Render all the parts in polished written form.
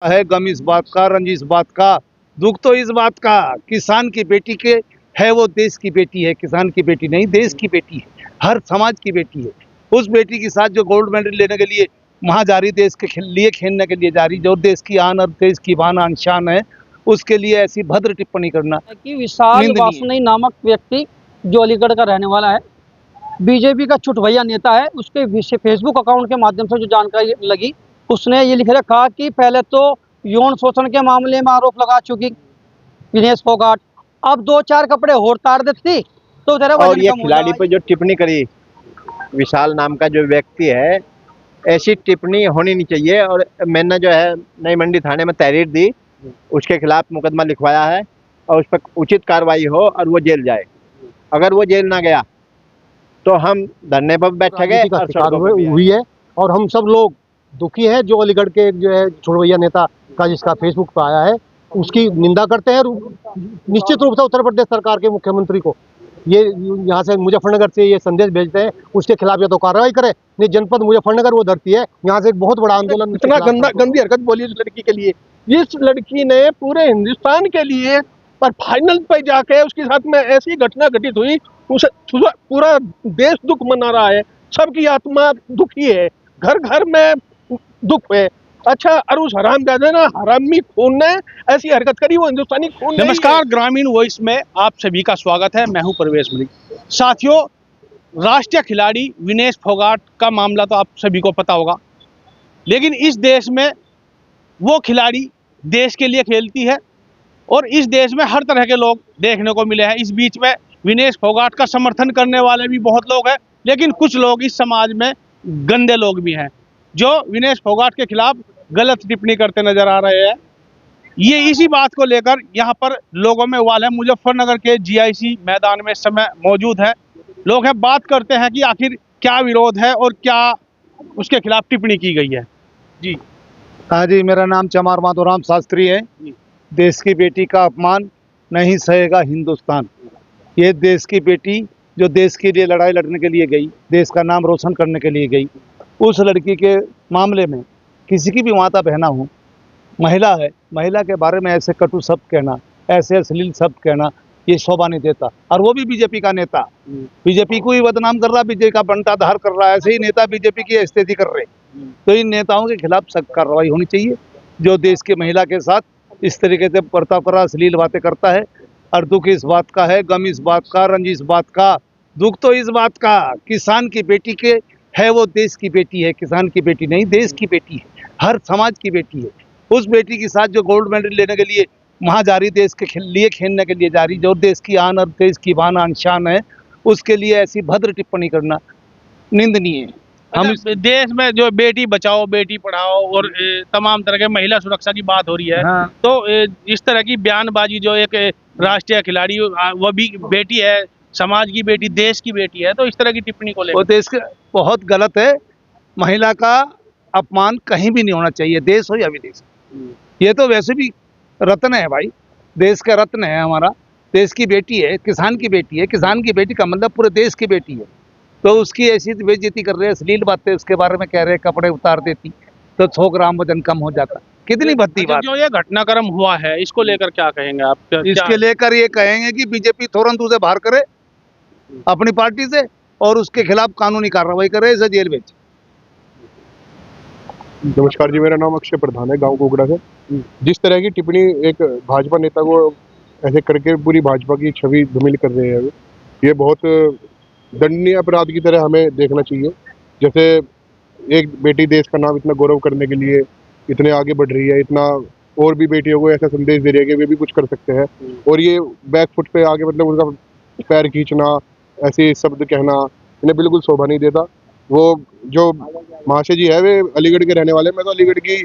है गम इस बात का, रंज इस बात का, दुख तो इस बात का, किसान की बेटी के है वो देश की बेटी है, किसान की बेटी नहीं देश की बेटी है, हर समाज की बेटी है। उस बेटी के साथ जो गोल्ड मेडल लेने के लिए वहां जा रही, देश के लिए खेलने के लिए जा रही, जो देश की आन और देश की बान शान है, उसके लिए ऐसी भद्र टिप्पणी करना कि विशाल वासुनी नामक व्यक्ति जो अलीगढ़ का रहने वाला है, बीजेपी का चुटभैया नेता है, उसके फेसबुक अकाउंट के माध्यम से जो जानकारी लगी, उसने ये लिख रखा कि पहले तो यौन शोषण के मामले में आरोप लगा चुकी विनेश फोगाट, अब 2-4 कपड़े और तार देती तो तेरा वजन और ये कम हो खिलाड़ी जाएगा। पर जो टिप्पणी करी विशाल नाम का जो व्यक्ति है, ऐसी टिप्पणी होनी नहीं चाहिए। और मैंने जो है नई मंडी थाने में तहरीर दी, उसके खिलाफ मुकदमा लिखवाया है और उस पर उचित कार्रवाई हो और वो जेल जाए। अगर वो जेल ना गया तो हम धरने पर बैठेंगे का और शिकार सड़कों पर भी हुई है। और हम सब लोग दुखी हैं जो अलीगढ़ के जो है चुटभैया नेता का जिसका फेसबुक पे आया है, उसकी निंदा करते हैं। निश्चित रूप से उत्तर प्रदेश सरकार के मुख्यमंत्री को ये यहाँ से मुजफ्फरनगर से ये संदेश भेजते हैं, उसके खिलाफ या तो कार्रवाई करे, नहीं जनपद मुजफ्फरनगर वो धरती है, यहाँ से एक बहुत बड़ा आंदोलन। इतना गंदी हरकत बोली उस लड़की के लिए, इस लड़की ने पूरे हिंदुस्तान के लिए, पर फाइनल पे जाके उसके साथ में ऐसी घटना घटित हुई, उसे पूरा देश दुख मना रहा है, सबकी आत्मा दुखी है, घर घर में दुख है। अच्छा, और उस हरामजादे ने, हरामी खून ने ऐसी हरकत करी, वो हिंदुस्तानी खून नहीं है। नमस्कार, ग्रामीण वॉइस में आप सभी का स्वागत है। मैं हूं परवेश मलिक। साथियों, राष्ट्रीय खिलाड़ी विनेश फोगाट का मामला तो आप सभी को पता होगा, लेकिन इस देश में वो खिलाड़ी देश के लिए खेलती है और इस देश में हर तरह के लोग देखने को मिले हैं। इस बीच में विनेश फोगाट का समर्थन करने वाले भी बहुत लोग हैं, लेकिन कुछ लोग इस समाज में गंदे लोग भी हैं जो विनेश फोगाट के खिलाफ गलत टिप्पणी करते नजर आ रहे हैं। ये इसी बात को लेकर यहाँ पर लोगों में उबाल है। मुजफ्फरनगर के जीआईसी मैदान में इस समय मौजूद है लोग हैं, बात करते हैं कि आखिर क्या विरोध है और क्या उसके खिलाफ टिप्पणी की गई है। जी हाँ जी, मेरा नाम चमार माधोराम शास्त्री है। देश की बेटी का अपमान नहीं सहेगा हिंदुस्तान। ये देश की बेटी जो देश के लिए लड़ाई लड़ने के लिए गई, देश का नाम रोशन करने के लिए गई, उस लड़की के मामले में किसी की भी माता बहना हो, महिला है, महिला के बारे में ऐसे कटु शब्द कहना, ऐसे अश्लील शब्द कहना, ये शोभा नहीं देता। और वो भी बीजेपी का नेता, बीजेपी को ही बदनाम कर रहा, बीजेपी का बंटाधार कर रहा है, ऐसे ही नेता बीजेपी की स्थिति कर रहे। तो इन नेताओं के खिलाफ सख्त कार्रवाई होनी चाहिए जो देश की महिला के साथ इस तरीके से बर्ताव कर रहा, अश्लील बातें करता है। और दुख इस बात का है, गम इस बात का, रंज इस बात का, दुख तो इस बात का, किसान की बेटी के है वो देश की बेटी है, किसान की बेटी नहीं देश की बेटी है, हर समाज की बेटी है। उस बेटी के साथ जो गोल्ड मेडल लेने के लिए वहां जा रही, देश के लिए खेलने के लिए जा रही, जो देश की आन और देश की बान शान है, उसके लिए ऐसी भद्र टिप्पणी करना निंदनीय है। हम इस देश में जो बेटी बचाओ बेटी पढ़ाओ और तमाम तरह के महिला सुरक्षा की बात हो रही है, हाँ। तो इस तरह की बयानबाजी जो एक राष्ट्रीय खिलाड़ी वो भी बेटी है, समाज की बेटी, देश की बेटी है, तो इस तरह की टिप्पणी को वो देश के बहुत गलत है। महिला का अपमान कहीं भी नहीं होना चाहिए, देश हो या विदेश। ये तो वैसे भी रत्न है भाई, देश का रत्न है हमारा, देश की बेटी है, किसान की बेटी है। किसान की बेटी का मतलब पूरे देश की बेटी है, तो उसकी ऐसी बेइज्जती कर रहे हैं, अश्लील बातें उसके बारे में कह रहे हैं, कपड़े उतार देती तो 100 ग्राम वजन कम हो जाता। कितनी भद्दी बात। जो ये घटनाक्रम हुआ है, इसको लेकर क्या कहेंगे आप? इसके लेकर ये कहेंगे कि बीजेपी तुरंत उसे बाहर करे अपनी पार्टी से और उसके खिलाफ कानूनी कार्रवाई करे, इसे जेल भेजे। नमस्कार जी, मेरा नाम अक्षय प्रधान है, गांव कोगड़ा से। जिस तरह की टिप्पणी एक भाजपा नेता को ऐसे करके पूरी भाजपा की छवि धूमिल कर रहे हैं, ये बहुत दंडनीय अपराध की तरह हमें देखना चाहिए। जैसे एक बेटी देश का नाम इतना गौरव करने के लिए इतने आगे बढ़ रही है, इतना और भी बेटियों को ऐसा संदेश दे रही है कि वे भी कुछ कर सकते हैं, और ये बैक फुट पे आगे मतलब उनका पैर खींचना, ऐसे शब्द कहना, इन्हें बिल्कुल शोभा नहीं देता। वो जो महाशय जी है वे अलीगढ़ के रहने वाले, मैं तो अलीगढ़ की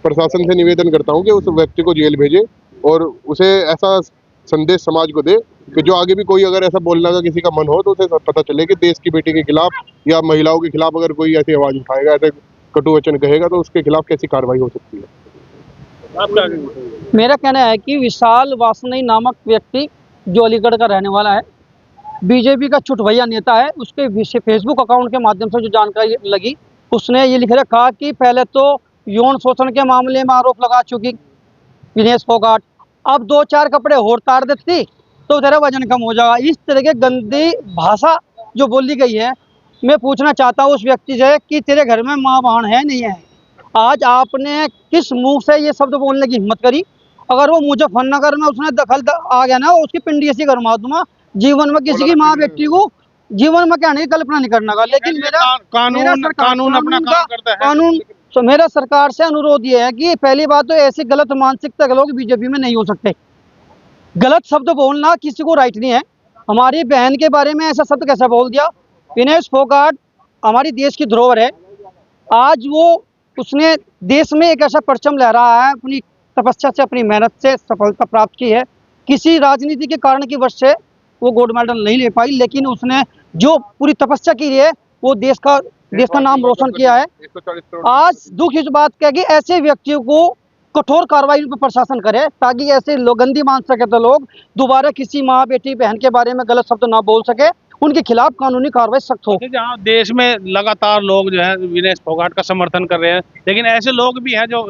प्रशासन से निवेदन करता हूँ कि उस व्यक्ति को जेल भेजे और उसे ऐसा संदेश समाज को दे कि जो आगे भी कोई अगर ऐसा बोलने का किसी का मन हो तो उसे पता चले कि देश की बेटी के खिलाफ या महिलाओं के खिलाफ अगर कोई ऐसी आवाज उठाएगा, ऐसे कटु वचन कहेगा, तो उसके खिलाफ कैसी कार्रवाई हो सकती है। मेरा कहना है कि विशाल वासुनी नामक व्यक्ति जो अलीगढ़ का रहने वाला है, बीजेपी का चुटभैया नेता है, उसके फेसबुक अकाउंट के माध्यम से जो जानकारी लगी, उसने ये लिख रखा कि पहले तो यौन शोषण के मामले में आरोप लगा चुकी विनेश फोगाट। अब 2-4 कपड़े और तार देती तो तेरा वजन कम हो जाएगा। इस तरह के गंदी भाषा जो बोली गई है, मैं पूछना चाहता हूँ उस व्यक्ति से कि तेरे घर में माँ बहन है नहीं है? आज आपने किस मुंह से ये शब्द बोलने की हिम्मत करी? अगर वो मुजफ्फरनगर में उसने आ गया ना, उसकी पिंडी ऐसी करवा दूंगा। जीवन में किसी की माँ बेटी को जीवन में कहने की कल्पना नहीं करना का। लेकिन मेरा सरकार से अनुरोध ये है कि पहली बात तो ऐसी गलत मानसिकता के लोग बीजेपी में नहीं हो सकते। गलत शब्द बोलना किसी को राइट नहीं है। हमारी बहन के बारे में ऐसा शब्द कैसे बोल दिया? विनेश फोगाट हमारी देश की धरोहर है। आज उसने देश में एक ऐसा परचम लहराया है, अपनी तपस्या से, अपनी मेहनत से सफलता प्राप्त की है। किसी राजनीति के कारण की वजह से वो गोल्ड मेडल नहीं ले पाई, लेकिन उसने जो पूरी तपस्या की है वो देश का नाम रोशन किया है। आज दुख इस बात का है कि ऐसे व्यक्तियों को कठोर कार्रवाई पर प्रशासन करे, ताकि ऐसे लोग गंदी मान सके तो लोग दोबारा किसी माँ बेटी बहन के बारे में गलत शब्द ना बोल सके, उनके खिलाफ कानूनी कार्रवाई सख्त हो। जहाँ देश में लगातार लोग जो है विनेश फोगाट का समर्थन कर रहे हैं, लेकिन ऐसे लोग भी हैं जो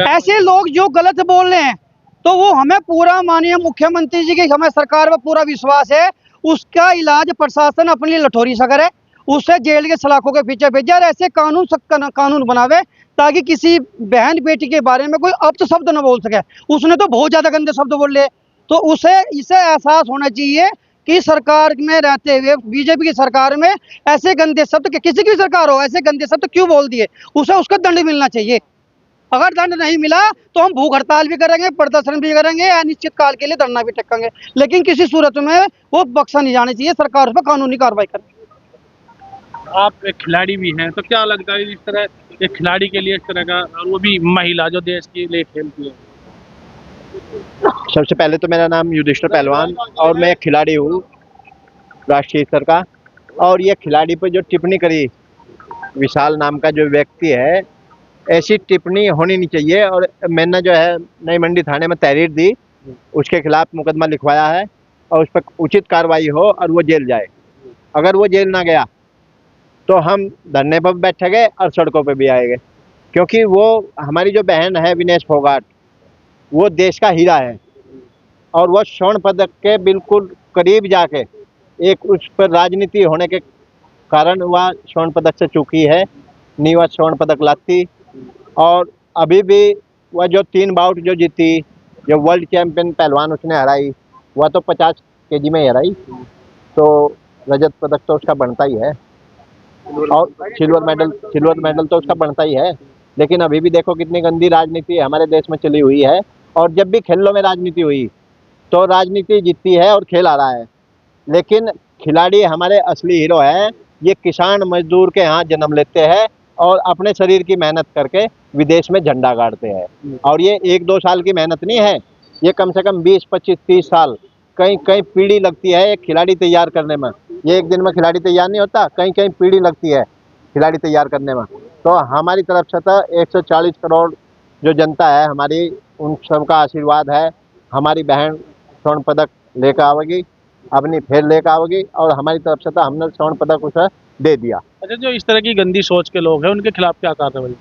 ऐसे लोग जो गलत बोल रहे हैं, तो वो हमें पूरा माननीय मुख्यमंत्री जी की हमें सरकार पर पूरा विश्वास है। उसका इलाज प्रशासन अपनी लठोरी से करे, उसे जेल के सलाखों के पीछे भेजे और ऐसे कानून बनावे ताकि किसी बहन बेटी के बारे में कोई अपशब्द शब्द न बोल सके। उसने तो बहुत ज्यादा गंदे शब्द बोले, तो इसे एहसास होना चाहिए कि सरकार में रहते हुए, बीजेपी की सरकार में ऐसे गंदे शब्द, किसी की भी सरकार हो, ऐसे गंदे शब्द क्यों बोल दिए? उसे उसका दंड मिलना चाहिए। अगर दंड नहीं मिला तो हम भूख हड़ताल भी करेंगे, प्रदर्शन भी करेंगे, अनिश्चित काल के लिए धरना भी टेकेंगे, लेकिन किसी सूरत में वो बख्शा नहीं जाना चाहिए। सरकार उस पर कानूनी कार्रवाई करे। आप एक खिलाड़ी भी हैं, तो क्या लगता है इस तरह एक खिलाड़ी के लिए इस तरह का, और वो भी महिला जो देश के लिए खेलती है? सबसे पहले तो मेरा नाम युधिष्ठिर पहलवान और मैं एक खिलाड़ी हूँ राष्ट्रीय स्तर का। और ये खिलाड़ी पर जो टिप्पणी करी विशाल नाम का जो व्यक्ति है, ऐसी टिप्पणी होनी नहीं चाहिए। और मैंने जो है नई मंडी थाने में तहरीर दी, उसके खिलाफ मुकदमा लिखवाया है और उस पर उचित कार्रवाई हो और वो जेल जाए। अगर वो जेल ना गया तो हम धरने पर बैठेंगे और सड़कों पे भी आएंगे, क्योंकि वो हमारी जो बहन है विनेश फोगाट, वो देश का हीरा है और वो स्वर्ण पदक के बिल्कुल करीब जाके एक उस पर राजनीति होने के कारण वह स्वर्ण पदक से चूकी है, नहीं वह स्वर्ण पदक लाती। और अभी भी वह जो 3 बाउट जो जीती, जो वर्ल्ड चैंपियन पहलवान उसने हराई, वह तो 50 केजी में हराई, तो रजत पदक तो उसका बनता ही है और सिल्वर मेडल तो उसका बनता ही है। लेकिन अभी भी देखो कितनी गंदी राजनीति हमारे देश में चली हुई है। और जब भी खेलों में राजनीति हुई तो राजनीति जीतती है और खेल आ रहा है, लेकिन खिलाड़ी हमारे असली हीरो हैं। ये किसान मजदूर के यहाँ जन्म लेते हैं और अपने शरीर की मेहनत करके विदेश में झंडा गाड़ते हैं। और ये 1-2 साल की मेहनत नहीं है, ये कम से कम 20, 25, 30 साल, कई पीढ़ी लगती है एक खिलाड़ी तैयार करने में। ये एक दिन में खिलाड़ी तैयार नहीं होता, कई पीढ़ी लगती है खिलाड़ी तैयार करने में। तो हमारी तरफ से तो 140 करोड़ जो जनता है हमारी, उन सबका आशीर्वाद है। हमारी बहन स्वर्ण पदक लेकर आवेगी, अपनी फिर लेकर आवेगी और हमारी तरफ से तो हमने स्वर्ण पदक उसे दे दिया। अच्छा, जो इस तरह की गंदी सोच के लोग हैं उनके खिलाफ क्या कार्रवाई?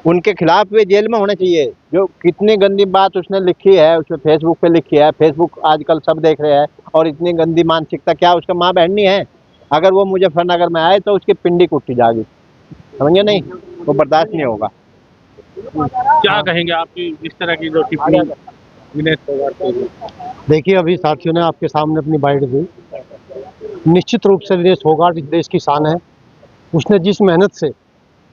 उनके खिलाफ वे जेल में होने चाहिए। जो कितनी गंदी बात उसने लिखी है, उसने फेसबुक पे लिखी है, फेसबुक आजकल सब देख रहे हैं, और इतनी गंदी मानसिकता, क्या उसका माँ बहन नहीं है? अगर वो मुजफ्फरनगर में आए तो उसकी पिंडी कुटी जाएगी, समझे नहीं? वो बर्दाश्त नहीं होगा। क्या कहेंगे आपकी इस तरह की जो टिप्पणी विनेश फोगाट की? देखिए, अभी साथियों ने आपके सामने अपनी बाइट दी। निश्चित रूप से विनेश फोगाट इस देश की शान है। उसने जिस मेहनत से,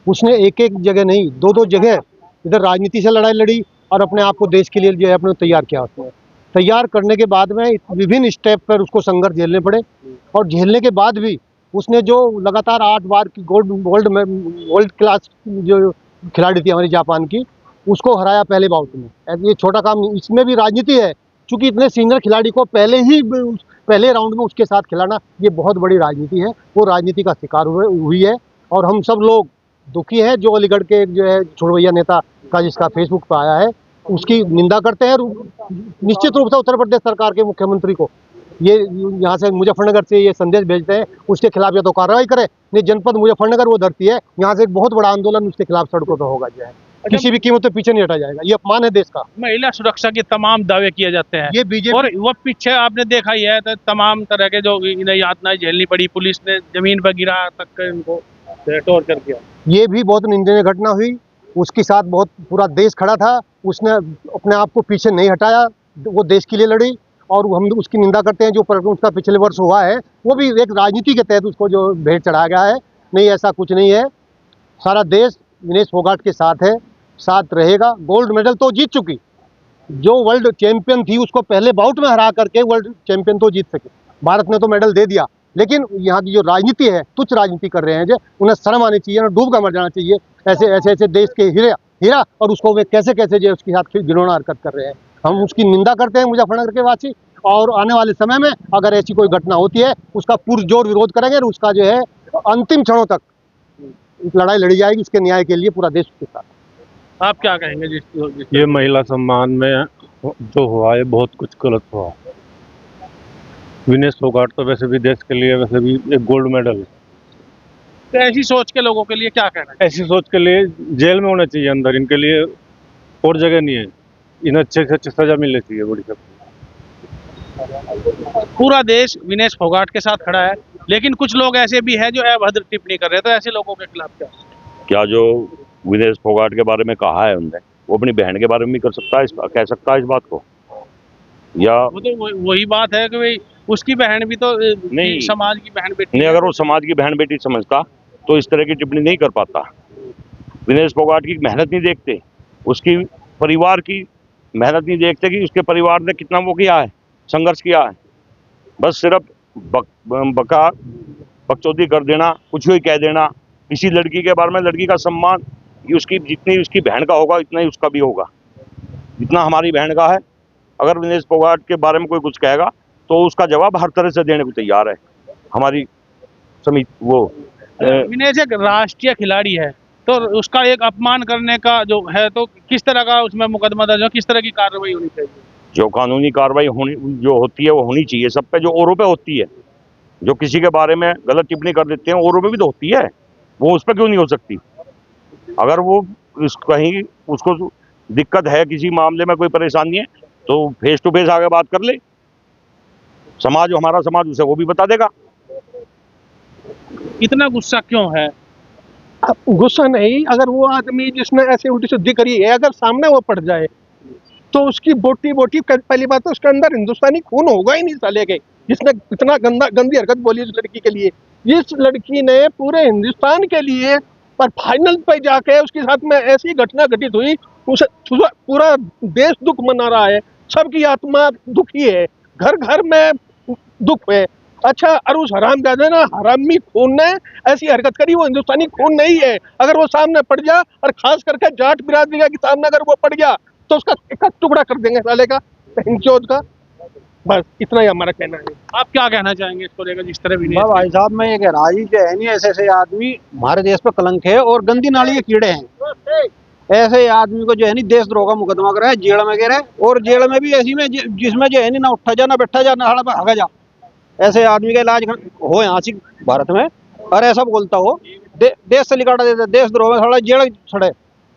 उसने एक जगह नहीं, 2 जगह इधर राजनीति से लड़ाई लड़ी और अपने आप को देश के लिए जो है अपने तैयार किया। उसने तैयार करने के बाद में विभिन्न स्टेप पर उसको संघर्ष झेलने पड़े, और झेलने के बाद भी उसने जो लगातार 8 बार की वर्ल्ड क्लास जो खिलाड़ी थी हमारी जापान की, उसको हराया पहले बाउट में। ये छोटा काम नहीं, इसमें भी राजनीति है, क्योंकि इतने सीनियर खिलाड़ी को पहले राउंड में उसके साथ खिलाना, ये बहुत बड़ी राजनीति है। वो राजनीति का शिकार हुई है और हम सब लोग दुखी हैं। जो अलीगढ़ के जो है छुड़वैया नेता का जिसका फेसबुक पर आया है, उसकी निंदा करते हैं। निश्चित रूप से उत्तर प्रदेश सरकार के मुख्यमंत्री को ये यहाँ से मुजफ्फरनगर से ये संदेश भेजते हैं उसके खिलाफ या तो कार्रवाई करे, नहीं जनपद मुजफ्फरनगर वो धरती है, यहाँ से एक बहुत बड़ा आंदोलन उसके खिलाफ सड़कों पर होगा जो है, किसी भी कीमत पे पीछे नहीं हटा जाएगा। ये अपमान है देश का। महिला सुरक्षा के तमाम दावे किए जाते हैं ये बीजेपी और वो पीछे आपने देखा ही है तो तमाम तरह के जो इन्हें यातनाएं झेलनी पड़ी, पुलिस ने जमीन पर गिरा तक इनको टॉर्चर किया। ये भी बहुत निंदनीय घटना हुई, उसके साथ बहुत पूरा देश खड़ा था, उसने अपने आप को पीछे नहीं हटाया, वो देश के लिए लड़ी और हम उसकी निंदा करते हैं। जो प्रकरण उसका पिछले वर्ष हुआ है वो भी एक राजनीति के तहत उसको जो भेंट चढ़ाया गया है, नहीं ऐसा कुछ नहीं है। सारा देश विनेश फोगाट के साथ है, साथ रहेगा। गोल्ड मेडल तो जीत चुकी, जो वर्ल्ड चैंपियन थी उसको पहले बाउट में हरा करके वर्ल्ड चैंपियन तो जीत सके, भारत ने तो मेडल दे दिया। लेकिन यहाँ की जो राजनीति है, तुच्छ राजनीति कर रहे हैं जो, उन्हें शर्म आनी चाहिए, ना डूब कर मर जाना चाहिए। ऐसे देश के हीरा और उसको वे कैसे जो उसके साथ घिनौना हरकत कर रहे हैं। हम उसकी निंदा करते हैं मुजफ्फरनगर के वासी, और आने वाले समय में अगर ऐसी कोई घटना होती है उसका पुरजोर विरोध करेंगे और उसका जो है अंतिम क्षणों तक लड़ाई लड़ी जाएगी इसके न्याय के लिए, पूरा देश के साथ। आप क्या कहेंगे ये महिला सम्मान में जो हुआ है बहुत कुछ गलत हुआ। विनेश फोगाट तो वैसे भी देश के लिए वैसे भी एक गोल्ड मेडल है। तो ऐसी सोच के लोगों के लिए क्या कहना है? ऐसी सोच के लिए जेल में होना चाहिए अंदर, इनके लिए और जगह नहीं है, इन्हें अच्छे से अच्छी सजा मिलनी चाहिए बड़ी सब। पूरा देश विनेश फोगाट के साथ खड़ा है, लेकिन कुछ लोग ऐसे भी हैं जो अभद्र टिप्पणी कर रहे हैं, तो ऐसे लोगों के खिलाफ क्या जो विनेश फोगाट के बारे में कहा है उनने, वो अपनी बहन के बारे में भी कर सकता है, कह सकता है इस बात को, या वो तो वही बात है कि भाई उसकी बहन भी तो नहीं, समाज की बहन बेटी नहीं, अगर वो समाज की बहन बेटी समझता तो इस तरह की टिप्पणी नहीं कर पाता। विनेश फोगाट की मेहनत नहीं देखते, उसकी परिवार की मेहनत नहीं देखते कि उसके परिवार ने कितना वो किया है, संघर्ष किया है। बस सिर्फ बकचोदी कर देना, कुछ भी कह देना किसी लड़की के बारे में, लड़की का सम्मान उसकी जितनी उसकी बहन का होगा इतना ही उसका भी होगा, जितना हमारी बहन का है। अगर विनेश फोगाट के बारे में कोई कुछ कहेगा तो उसका जवाब हर तरह से देने को तैयार है हमारी समिति। विनेश एक राष्ट्रीय खिलाड़ी है, तो उसका एक अपमान करने का जो है, तो किस तरह का उसमें मुकदमा दर्ज हो, किस तरह की कार्रवाई होनी चाहिए? जो कानूनी कार्रवाई जो होती है वो होनी चाहिए सब पे, जो औरों पे होती है। जो किसी के बारे में गलत टिप्पणी कर देते हैं औरों पे भी तो होती है, वो उस पर क्यों नहीं हो सकती? अगर वो कहीं उसको दिक्कत है, किसी मामले में कोई परेशानी है, तो फेस टू फेस आगे बात कर ले, समाज हमारा समाज उसे वो भी बता देगा। इतना गुस्सा क्यों है? गुस्सा नहीं, अगर वो आदमी जिसने ऐसे उल्टी सिद्धि करी है अगर सामने वो पड़ जाए तो उसकी बोटी पहली बात तो उसके अंदर हिंदुस्तानी खून होगा ही नहीं साले के, जिसने इतना गंदी हरकत बोली उस लड़की के लिए। इस लड़की ने पूरे हिंदुस्तान के लिए पर फाइनल पे जाके उसके साथ में ऐसी घटना घटित हुई, उसे पूरा देश दुख मना रहा है, सबकी आत्मा दुखी है, घर घर में दुख है। अच्छा, और उस हरामजादे ने, हरामी खून ने ऐसी हरकत करी, वो हिंदुस्तानी खून नहीं है। अगर वो सामने पड़ गया, और खास करके जाट बिरादरी के सामने अगर वो पड़ गया तो उसका एक टुकड़ा कर देंगे साले का, बहनचोद का। बस इतना ही हमारा कहना है। आप क्या कहना चाहेंगे इसको लेकर, जिस तरह भी भाई साहब मैं ये कह रहा हूँ जो है नहीं, ऐसे आदमी हमारे देश पे कलंक है और गंदी नाली के कीड़े हैं। ऐसे आदमी को जो है नहीं देशद्रोह का मुकदमा करा है, जेल में गिरा है, और जेल में भी ऐसी में जिसमें जो है नहीं ना उठा जा, ना बैठा जा, ना हगा जा। ऐसे आदमी का इलाज हो यहाँ से भारत में, और ऐसा बोलता हो देश से निकाटा देता, देशद्रोह में थोड़ा जेल छड़े।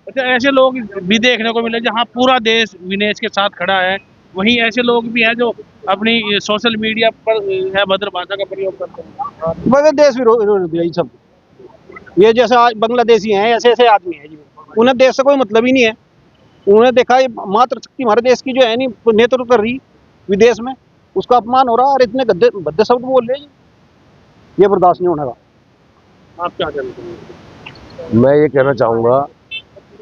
अच्छा, ऐसे लोग भी देखने को मिले जहाँ पूरा देश विनेश के साथ खड़ा है, वहीं ऐसे लोग भी हैं जो अपनी सोशल मीडिया पर भद्र भाषा का प्रयोग करते हैं। वैसे देश विरोधी है सब, ये जैसे बांग्लादेशी हैं, ऐसे आदमी हैं, उन्हें देश से कोई मतलब ही नहीं है। उन्हें देखा मात्र शक्ति हमारे देश की जो है नहीं नेतृत्व कर रही विदेश में, उसका अपमान हो रहा है और इतने भद्दे शब्द बोल रहे हैं, ये बर्दाश्त नहीं होने का। आप क्या कहना चाहेंगे? मैं ये कहना चाहूँगा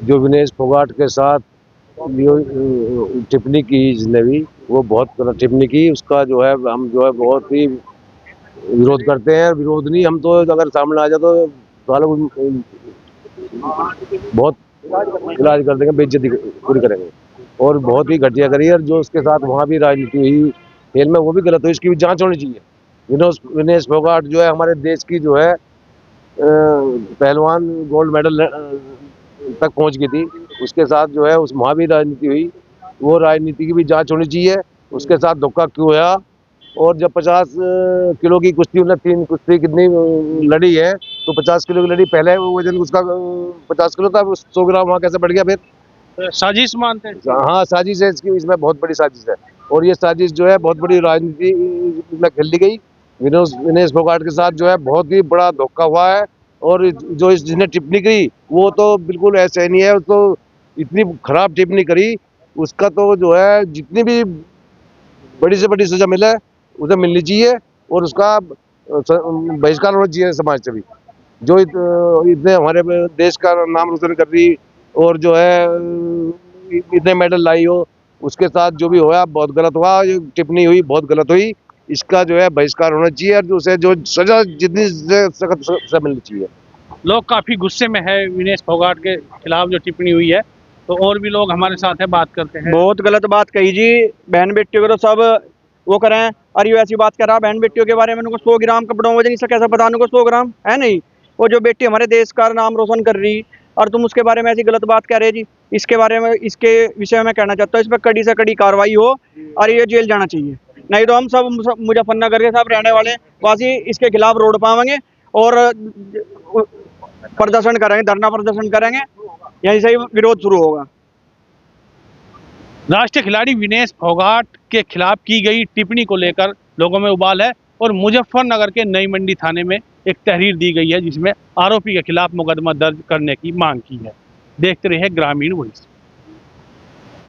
जो विनेश फोगाट के साथ टिप्पणी की जिसने भी, वो बहुत गलत टिप्पणी की, उसका जो है हम जो है बहुत ही विरोध करते हैं। विरोध नहीं, हम तो अगर सामने आ जाए तो बहुत इलाज कर देंगे, बेइज्जती पूरी करेंगे। और बहुत ही घटिया करी, और जो उसके साथ वहाँ भी राजनीति हुई खेल में वो भी गलत हुई, इसकी भी जांच होनी चाहिए। विनेश फोगाट जो है हमारे देश की जो है पहलवान गोल्ड मेडल तक पहुंच गई थी, उसके साथ जो है उस वहाँ भी राजनीति हुई, वो राजनीति की भी जांच होनी चाहिए। उसके साथ धोखा क्यों हुआ और जब 50 किलो की कुश्ती, मतलब 3 कुश्ती कितनी लड़ी है, तो 50 किलो की लड़ी, पहले वजन उसका 50 किलो था, 100 ग्राम वहाँ कैसे बढ़ गया फिर? साजिश मानते हैं। हाँ, साजिश है इसकी, इसमें बहुत बड़ी साजिश है। और ये साजिश जो है बहुत बड़ी राजनीति में खेली गई। विनेश फोगाट के साथ जो है बहुत ही बड़ा धोखा हुआ है। और जो जिसने टिप्पणी करी वो तो बिल्कुल ऐसे नहीं है, तो इतनी खराब टिप्पणी करी, उसका तो जो है जितनी भी बड़ी से बड़ी सजा मिले उसे मिलनी चाहिए, और उसका बहिष्कार होना चाहिए समाज से भी। जो इतने हमारे देश का नाम रोशन कर रही और जो है इतने मेडल लाई हो, उसके साथ जो भी हुआ बहुत गलत हुआ, जो टिप्पणी हुई बहुत गलत हुई। इसका जो है बहिष्कार होना चाहिए और उसे जो सजा जितनी सख्त सजा मिलनी चाहिए। लोग काफी गुस्से में है विनेश फोगाट के खिलाफ जो टिप्पणी हुई है, तो और भी लोग हमारे साथ है, बात करते हैं। बहुत गलत बात कही जी, बहन बेटियों को तो सब वो करें। अरे ऐसी बात कर रहा बहन बेटियों के बारे में, उनको 100 ग्राम कपड़ों वजन इसका कैसा पता उनको 100 ग्राम है नहीं। वो जो बेटी हमारे देश का नाम रोशन कर रही और तुम उसके बारे में ऐसी गलत बात कह रहे जी। इसके बारे में, इसके विषय में मैं कहना चाहता हूँ, इस पर कड़ी से कड़ी कार्रवाई हो और ये जेल जाना चाहिए। नहीं तो हम सब मुजफ्फरनगर के सब रहने वाले वासी इसके खिलाफ रोड पाएंगे और प्रदर्शन करेंगे, धरना प्रदर्शन करेंगे, यहीं से ही विरोध शुरू होगा। राष्ट्रीय खिलाड़ी विनेश फोगाट के खिलाफ की गई टिप्पणी को लेकर लोगों में उबाल है और मुजफ्फरनगर के नई मंडी थाने में एक तहरीर दी गई है जिसमें आरोपी के खिलाफ मुकदमा दर्ज करने की मांग की है। देखते रहिए ग्रामीण वॉइस।